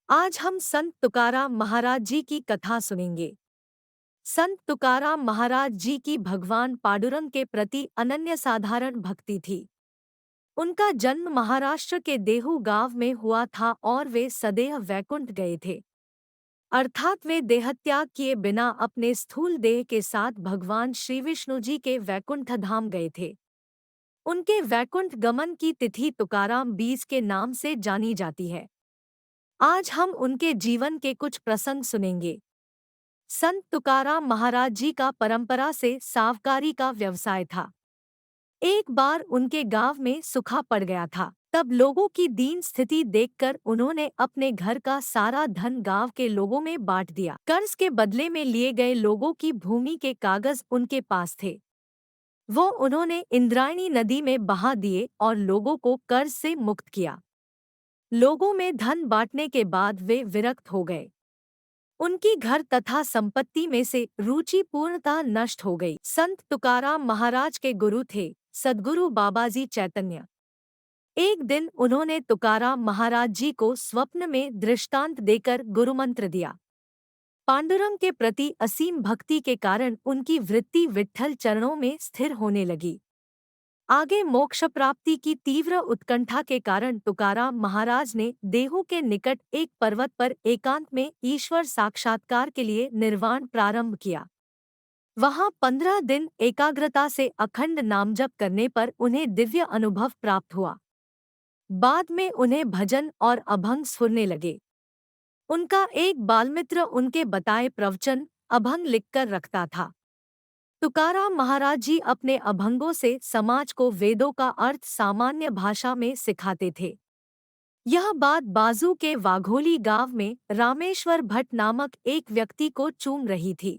आज हम संत तुकाराम महाराज जी की कथा सुनेंगे। संत तुकाराम महाराज जी की भगवान पांडुरंग के प्रति अनन्य साधारण भक्ति थी। उनका जन्म महाराष्ट्र के देहू गांव में हुआ था और वे सदैव वैकुंठ गए थे, अर्थात वे देहत्याग किए बिना अपने स्थूल देह के साथ भगवान श्री विष्णु जी के वैकुंठ धाम गए थे। उनके वैकुंठ गमन की तिथि तुकाराम बीज के नाम से जानी जाती है। आज हम उनके जीवन के कुछ प्रसंग सुनेंगे। संत तुकाराम महाराज जी का परंपरा से सावकारी का व्यवसाय था। एक बार उनके गांव में सूखा पड़ गया था। तब लोगों की दीन स्थिति देखकर उन्होंने अपने घर का सारा धन गांव के लोगों में बांट दिया। कर्ज के बदले में लिए गए लोगों की भूमि के कागज उनके पास थे, वो उन्होंने इंद्रायणी नदी में बहा दिए और लोगों को कर्ज से मुक्त किया। लोगों में धन बांटने के बाद वे विरक्त हो गए। उनकी घर तथा संपत्ति में से रुचि पूर्णतः नष्ट हो गई। संत तुकाराम महाराज के गुरु थे सद्गुरु बाबाजी चैतन्य। एक दिन उन्होंने तुकाराम महाराज जी को स्वप्न में दृष्टांत देकर गुरुमंत्र दिया। पांडुरंग के प्रति असीम भक्ति के कारण उनकी वृत्ति विट्ठल चरणों में स्थिर होने लगी। आगे मोक्ष प्राप्ति की तीव्र उत्कंठा के कारण तुकाराम महाराज ने देहू के निकट एक पर्वत पर एकांत में ईश्वर साक्षात्कार के लिए निर्वाण प्रारंभ किया। वहां 15 दिन एकाग्रता से अखंड नामजप करने पर उन्हें दिव्य अनुभव प्राप्त हुआ। बाद में उन्हें भजन और अभंग स्फुरने लगे। उनका एक बालमित्र उनके बताए प्रवचन अभंग लिखकर रखता था। तुकाराम महाराज जी अपने अभंगों से समाज को वेदों का अर्थ सामान्य भाषा में सिखाते थे। यह बात बाजू के वाघोली गांव में रामेश्वर भट्ट नामक एक व्यक्ति को चूम रही थी।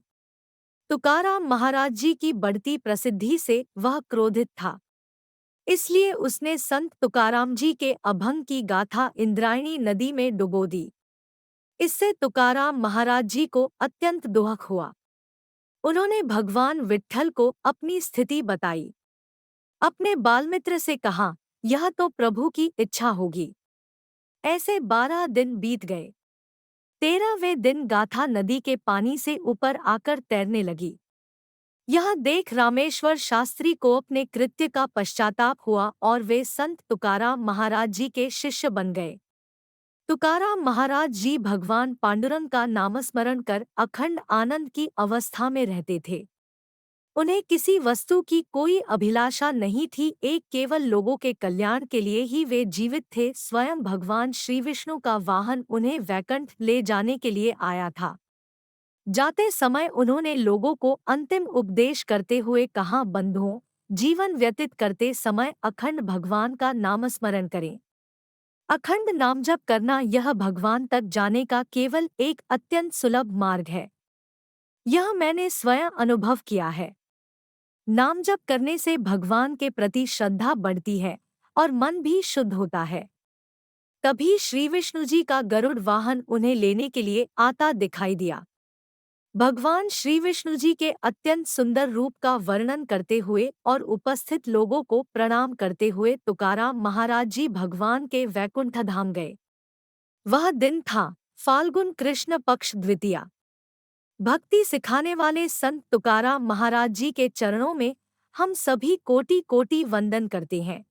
तुकाराम महाराज जी की बढ़ती प्रसिद्धि से वह क्रोधित था, इसलिए उसने संत तुकाराम जी के अभंग की गाथा इंद्रायणी नदी में डुबो दी। इससे तुकाराम महाराज जी को अत्यंत दुख हुआ। उन्होंने भगवान विट्ठल को अपनी स्थिति बताई। अपने बालमित्र से कहा, यह तो प्रभु की इच्छा होगी। ऐसे 12 दिन बीत गए। 13वें दिन गाथा नदी के पानी से ऊपर आकर तैरने लगी। यह देख रामेश्वर शास्त्री को अपने कृत्य का पश्चाताप हुआ और वे संत तुकाराम महाराज जी के शिष्य बन गए। तुकाराम महाराज जी भगवान पांडुरंग का नामस्मरण कर अखंड आनंद की अवस्था में रहते थे। उन्हें किसी वस्तु की कोई अभिलाषा नहीं थी, एक केवल लोगों के कल्याण के लिए ही वे जीवित थे। स्वयं भगवान श्री विष्णु का वाहन उन्हें वैकुंठ ले जाने के लिए आया था। जाते समय उन्होंने लोगों को अंतिम उपदेश करते हुए कहा, बंधुओं, जीवन व्यतीत करते समय अखंड भगवान का नामस्मरण करें। अखंड नामजप करना यह भगवान तक जाने का केवल एक अत्यंत सुलभ मार्ग है। यह मैंने स्वयं अनुभव किया है। नामजप करने से भगवान के प्रति श्रद्धा बढ़ती है और मन भी शुद्ध होता है। तभी श्री विष्णु जी का गरुड़ वाहन उन्हें लेने के लिए आता दिखाई दिया। भगवान श्री विष्णु जी के अत्यंत सुंदर रूप का वर्णन करते हुए और उपस्थित लोगों को प्रणाम करते हुए तुकाराम महाराज जी भगवान के वैकुंठ धाम गए। वह दिन था फाल्गुन कृष्ण पक्ष द्वितीया। भक्ति सिखाने वाले संत तुकाराम महाराज जी के चरणों में हम सभी कोटि कोटि वंदन करते हैं।